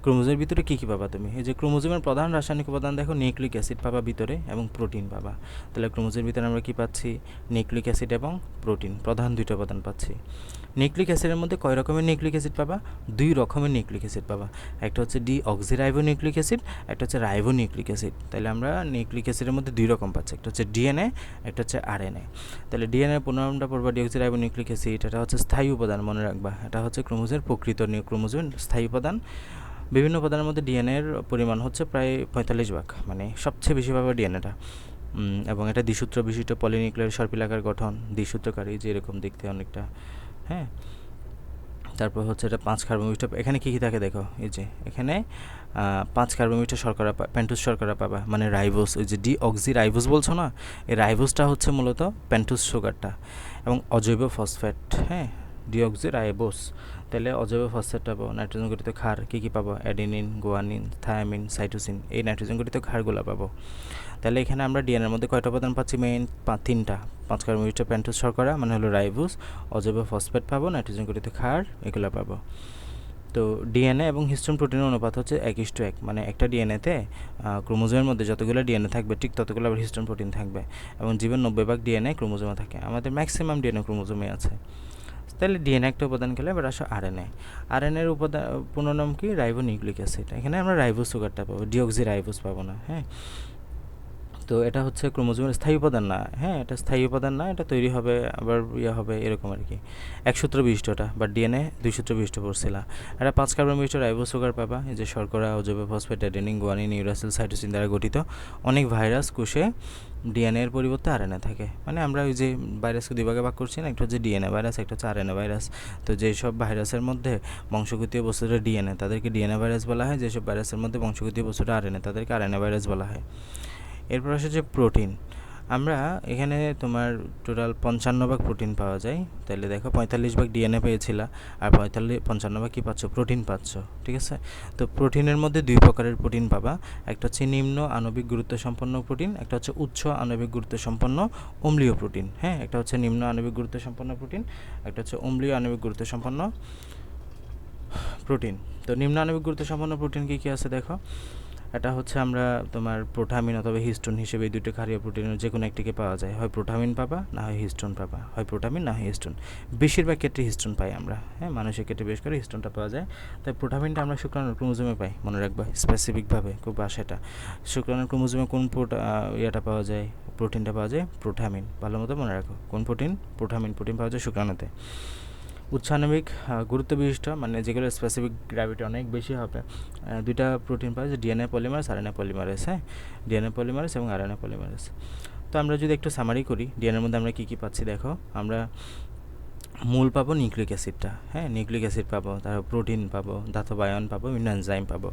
ক্রোমোজোমের ভিতরে কী কী পাবা তুমি, এই যে ক্রোমোজোমের প্রধান রাসায়নিক উপাদান দেখো, নিউক্লিক অ্যাসিড পাবা ভিতরে এবং প্রোটিন পাবা। তাহলে ক্রোমোজোমের ভিতরে আমরা কী পাচ্ছি, নিউক্লিক অ্যাসিড এবং প্রোটিন, প্রধান দুইটা উপাদান পাচ্ছি। নিউক্লিক অ্যাসিডের মধ্যে কয় রকমের নিউক্লিক অ্যাসিড পাবা, 2 রকমের নিউক্লিক অ্যাসিড পাবা, একটা হচ্ছে ডিঅক্সিরাইবো নিউক্লিক অ্যাসিড, একটা হচ্ছে রাইবো নিউক্লিক অ্যাসিড। তাহলে আমরা নিউক্লিক অ্যাসিডের মধ্যে 2 রকম পাচ্ছি, একটা হচ্ছে ডিএনএ, একটা হচ্ছে আরএনএ। তাহলে ডিএনএ পুনরামটা পড়বা ডিঅক্সিরাইবো নিউক্লিক অ্যাসিড, এটা হচ্ছে স্থায়ী উপাদান, মনে রাখবা, এটা হচ্ছে ক্রোমোজোমের প্রকৃত ক্রোমোজোমের স্থায়ী উপাদান। বিভিন্ন উপাদানের মধ্যে ডিএনএর পরিমাণ হচ্ছে প্রায় 45 ভাগ, মানে সবচেয়ে বেশি পাবে ডিএনএটা। এবং এটা দ্বিসূত্র বিশিষ্ট পলিনিউক্লিয়ার সর্পিলাকার গঠন, দ্বিসূত্রকারী, যে এরকম দেখতে অনেকটা। হ্যাঁ, তারপর হচ্ছে এটা 5 কার্বন বিশিষ্ট। এখানে কী কী থাকে দেখো, এই যে এখানে 5 কার্বন বিশিষ্ট শর্করা, পেন্টোজ শর্করা পাবা, মানে রাইবোস, ওই যে ডিঅক্সি রাইবোস বলছো না, এই রাইবোসটা হচ্ছে মূলত পেন্টোজ সুগারটা। এবং অজৈব ফসফেট, হ্যাঁ, ডিঅক্সি রাইবোস। তাহলে অজৈব ফসফেট পাবো, নাইট্রোজেন গঠিত ক্ষার কী কী পাবো, অ্যাডিনিন, গুয়ানিন, থায়ামিন, সাইটোসিন, এই নাইট্রোজেন গঠিত ক্ষারগুলো পাবো। তাহলে এখানে আমরা ডিএনএর মধ্যে কয়টা উপাদান পাচ্ছি, মেইন 3টা। 5 কার্বন বিশিষ্ট পেন্টোজ শর্করা মানে হলো রাইবোস, অজৈব ফসফেট পাবো, নাইট্রোজেন গঠিত ক্ষার, এগুলো পাবো। তো ডিএনএ এবং হিস্টোন প্রোটিনের অনুপাত হচ্ছে 1:1, মানে একটা ডিএনএতে ক্রোমোজোমের মধ্যে যতগুলো ডিএনএ থাকবে ঠিক ততগুলো আবার হিস্টোন প্রোটিন থাকবে। এবং জীবের 90% ডিএনএ ক্রোমোজোমে থাকে, আমাদের ম্যাক্সিমাম ডিএনএ ক্রোমোজোমে আছে। তাহলে ডিএনএ একটা উপাদান খেলে, এবার আসো আরএনএ। আরএনএর উপাদান পুরো নাম কি, রাইবোনিউক্লিক অ্যাসিড। এখানে আমরা রাইবোস সুগারটা পাবো, ডিঅক্সি রাইবোস পাবো না। হ্যাঁ, তো এটা হচ্ছে ক্রোমোজোমের স্থায়ী উপাদান না। হ্যাঁ, এটা স্থায়ী উপাদান না, এটা তৈরি হবে আবার হবে এরকম আর কি। 1 সূত্র বিশিষ্টটা, বা ডিএনএ 2 সূত্র বিশিষ্ট পড়ছিলা। এটা 5 কার্বন বিশিষ্ট রাইবোস সুগার পাবা, এই যে শর্করা, অজৈব phosphate, adenine, guanine, uracil, cytosine দ্বারা গঠিত। অনেক ভাইরাস কোষে ডিএনএ এর পরিবর্তে আরএনএ থাকে, মানে আমরা ওই যে ভাইরাসকে 2 ভাগে ভাগ করছি না, একটা হচ্ছে ডিএনএ ভাইরাস, একটা হচ্ছে আরএনএ ভাইরাস। তো যেসব ভাইরাসের মধ্যে বংশগতীয় বস্তুটা ডিএনএ, তাদেরকে ডিএনএ ভাইরাস বলা হয়। যেসব ভাইরাসের মধ্যে বংশগতীয় বস্তুটা আরএনএ, তাদেরকে আরএনএ ভাইরাস বলা হয়। এরপর আসে যে প্রোটিন, আমরা এখানে তোমার টোটাল 55 ভাগ প্রোটিন পাওয়া যায়। তাহলে দেখো 45 ভাগ ডিএনএ পেয়েছিলা, আর 55 ভাগ কী পাচ্ছ, প্রোটিন পাচ্ছ। ঠিক আছে, তো প্রোটিনের মধ্যে 2 প্রকারের প্রোটিন পাবা, একটা হচ্ছে নিম্ন আণবিক গুরুত্ব সম্পন্ন প্রোটিন, একটা হচ্ছে উচ্চ আণবিক গুরুত্ব সম্পন্ন অম্লীয় প্রোটিন। হ্যাঁ, একটা হচ্ছে নিম্ন আণবিক গুরুত্ব সম্পন্ন প্রোটিন, একটা হচ্ছে অম্লীয় আণবিক গুরুত্ব সম্পন্ন প্রোটিন। তো নিম্ন আণবিক গুরুত্ব সম্পন্ন প্রোটিন কী কী আছে দেখো, এটা হচ্ছে আমরা তোমার প্রোটামিন অথবা হিস্টোন হিসেবে এই দুটো ক্ষারীয় প্রোটিনের যে কোনো একটিকে পাওয়া যায়, হয় প্রোটামিন পাবা না হয় হিস্টোন পাবা, হয় প্রোটামিন না হয় হিস্টোন। বেশিরভাগ ক্ষেত্রে হিস্টোন পাই আমরা। হ্যাঁ, মানুষের ক্ষেত্রে বেশ করে হিস্টোনটা পাওয়া যায়। তাই প্রোটামিনটা আমরা শুক্রাণুর ক্রোমোজোমে পাই, মনে রাখবা স্পেসিফিকভাবে খুব বাসাটা। শুক্রাণুর ক্রোমোজোমে কোন ইয়েটা পাওয়া যায়, প্রোটিনটা পাওয়া যায় প্রোটামিন, ভালো মতো মনে রাখো কোন প্রোটিন, প্রোটামিন। প্রোটিন পাওয়া যায় শুক্রাণুতে। উচ্চাণবিক গুরুত্ব বিশিষ্ট, মানে যেগুলো স্পেসিফিক গ্র্যাভিটি অনেক বেশি হবে, 2টা প্রোটিন পাওয়া যায়, ডিএনএ পলিমারেজ, আরএনএ পলিমারেজ। হ্যাঁ, ডিএনএ পলিমারেজ এবং আরএনএ পলিমারেজ। তো আমরা যদি একটু সামারি করি, ডিএনএর মধ্যে আমরা কী কী পাচ্ছি দেখো, আমরা মূল পাবো নিউক্লিক অ্যাসিডটা। হ্যাঁ, নিউক্লিক অ্যাসিড পাবো, তারপর প্রোটিন পাবো, ধাতব আয়ন পাবো, বিভিন্ন এনজাইম পাবো।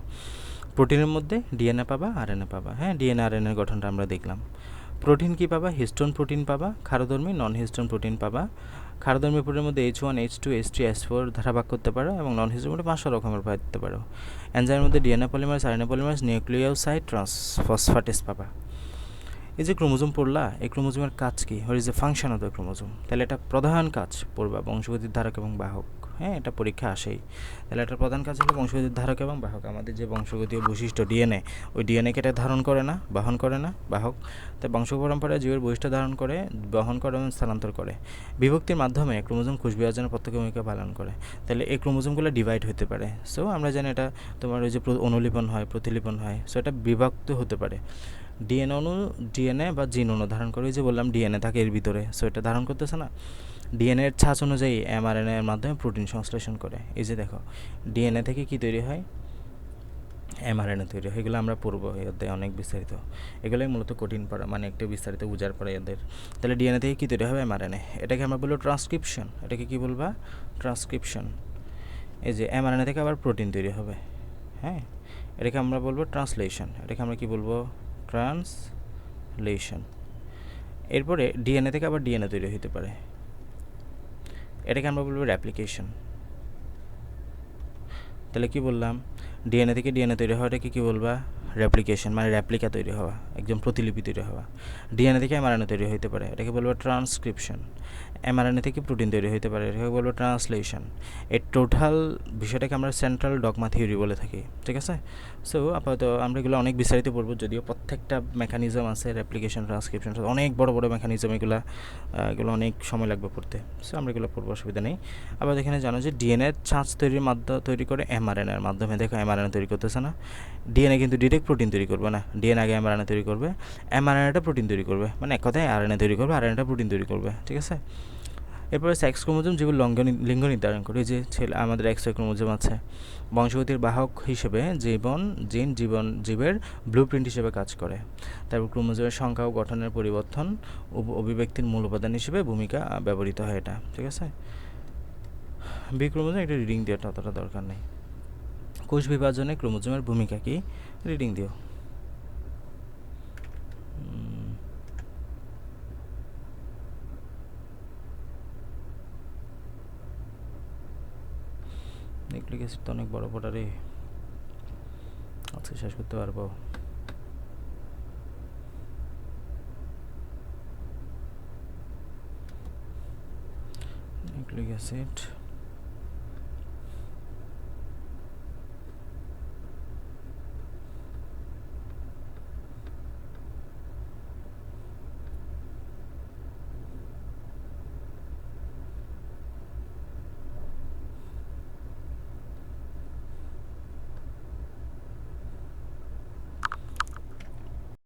প্রোটিনের মধ্যে ডিএনএ পাবা, আরএনএ পাবা। হ্যাঁ, ডিএনএ আরএনএর গঠনটা আমরা দেখলাম। প্রোটিন কি পাবা, হিস্টোন প্রোটিন পাবা, ক্ষারধর্মী নন হিস্টোন প্রোটিন পাবা। ক্ষারধর্মী প্রোটিনের মধ্যে H1, H2, H3, H4 ধারা ভাগ করতে পারো, এবং নন হিস্টোন মধ্যে 500 রকমের পাইতে পারো। এনজাইমের মধ্যে DNA polymerase, RNA polymerase, nucleoside transphosphatase পাবা। এই যে ক্রোমোজোম পড়লা, এই ক্রোমোজোমের কাজ কি, what is the function of the chromosome, তাহলে এটা প্রধান কাজ পড়বা, বংশগতির ধারক এবং বাহক। হ্যাঁ, এটা পরীক্ষা আসেই। তাহলে এটার প্রধান কাজ হলো বংশগতির ধারক এবং বাহক। আমাদের যে বংশগতীয় বৈশিষ্ট্য ডিএনএ, ওই ডিএনএকে এটা ধারণ করে না, বহন করে না, বাহক। তাই বংশ পরম্পরায় জীবের বৈশিষ্ট্য ধারণ করে, বহন করে এবং স্থানান্তর করে। বিভক্তির মাধ্যমে ক্রোমোজোম কোষ বিভাজনের প্রত্যক্ষ ভূমিকা পালন করে। তাহলে এই ক্রোমোজোমগুলো ডিভাইড হতে পারে। সো আমরা জানি এটা তোমার ওই যে অনুলিপন হয়, প্রতিলিপন হয়, সো এটা বিভক্ত হতে পারে। ডিএনএ বা জিন অণু ধারণ করে, যে বললাম ডিএনএ থাকে এর ভিতরে, সো এটা ধারণ করতেছে না। ডিএনএর ছাঁচ অনুযায়ী এমআরএনএ এর মাধ্যমে প্রোটিন সংশ্লেষণ করে। এই যে দেখো, ডিএনএ থেকে কি তৈরি হয়, এমআরএনএ তৈরি হয়। এগুলো আমরা পড়বো এই অধ্যায়ে অনেক বিস্তারিত। এগুলোই মূলত কঠিন পড়া, মানে একটু বিস্তারিত বুঝার পরে এদের। তাহলে ডিএনএ থেকে কী তৈরি হবে, এমআরএনএ। এটাকে আমরা বলবো ট্রান্সক্রিপশন। এটাকে কী বলবা, ট্রান্সক্রিপশন। এই যে এমআরএনএ থেকে আবার প্রোটিন তৈরি হবে। হ্যাঁ, এটাকে আমরা বলবো ট্রান্সলেশন। এটাকে আমরা কী বলবো, ট্রান্সলেশন। এরপরে ডিএনএ থেকে আবার ডিএনএ তৈরি হতে পারে, এটাকে আমরা বলবো রেপ্লিকেশন। তাহলে কি বললাম, ডিএনএ থেকে ডিএনএ তৈরি হওয়াটাকে কী বলবা, রেপ্লিকেশন, মানে রেপ্লিকা তৈরি হওয়া, একদম প্রতিলিপি তৈরি হওয়া। ডিএনএ থেকে এমআরএনএ তৈরি হতে পারে, এটাকে বলবো ট্রান্সক্রিপশন। এমআরএনএ থেকে প্রোটিন তৈরি হতে পারে, এটাকে বলবো ট্রান্সলেশন। এই টোটাল বিষয়টাকে আমরা সেন্ট্রাল ডগমা থিওরি বলে থাকি। ঠিক আছে, সো আপাতত আমরা এগুলো অনেক বিস্তারিত পড়বো, যদিও প্রত্যেকটা মেকানিজম আছে, রেপ্লিকেশন, ট্রান্সক্রিপশন, অনেক বড় বড় মেকানিজম, এগুলো অনেক সময় লাগবে পড়তে। সো আমরা এগুলো পড়বো, অসুবিধা নেই। আবার এখানে জানো যে ডিএনএ ছাঁচ তৈরি করে এমআরএনএর মাধ্যমে। দেখো এমআরএনএ তৈরি করতেছে না, ডিএনএ কিন্তু ডিরেক্ট প্রোটিন তৈরি করবে না, ডিএনএ আগে এমআরএনএ তৈরি করবে, এমআরএনএটা প্রোটিন তৈরি করবে, মানে এক কথায় আরএনএ তৈরি করবে, আরএনএটা প্রোটিন তৈরি করবে। ঠিক আছে, এরপরে সেক্স ক্রোমোজোম যেগুলো লিঙ্গ নির্ধারণ করে, যে ছেলে আমাদের এক্স ক্রোমোজোম আছে, বংশগতির বাহক হিসেবে জীবের ব্লুপ্রিন্ট হিসেবে কাজ করে। তারপর ক্রোমোজোমের সংখ্যা ও গঠনের পরিবর্তন অভিব্যক্তির মূল উপাদান হিসেবে ভূমিকা ব্যবহৃত হয় এটা, ঠিক আছে। বি ক্রোমোজোম একটা রিডিং দিয়ে ততটা দরকার নেই। কোষ বিভাজনে ক্রোমোজোমের ভূমিকা কি, রিডিং দিও। নিউক্লিক অ্যাসিড তো অনেক বড় পড়া রে, আজকে শেষ করতে পারবো। Nucleic acid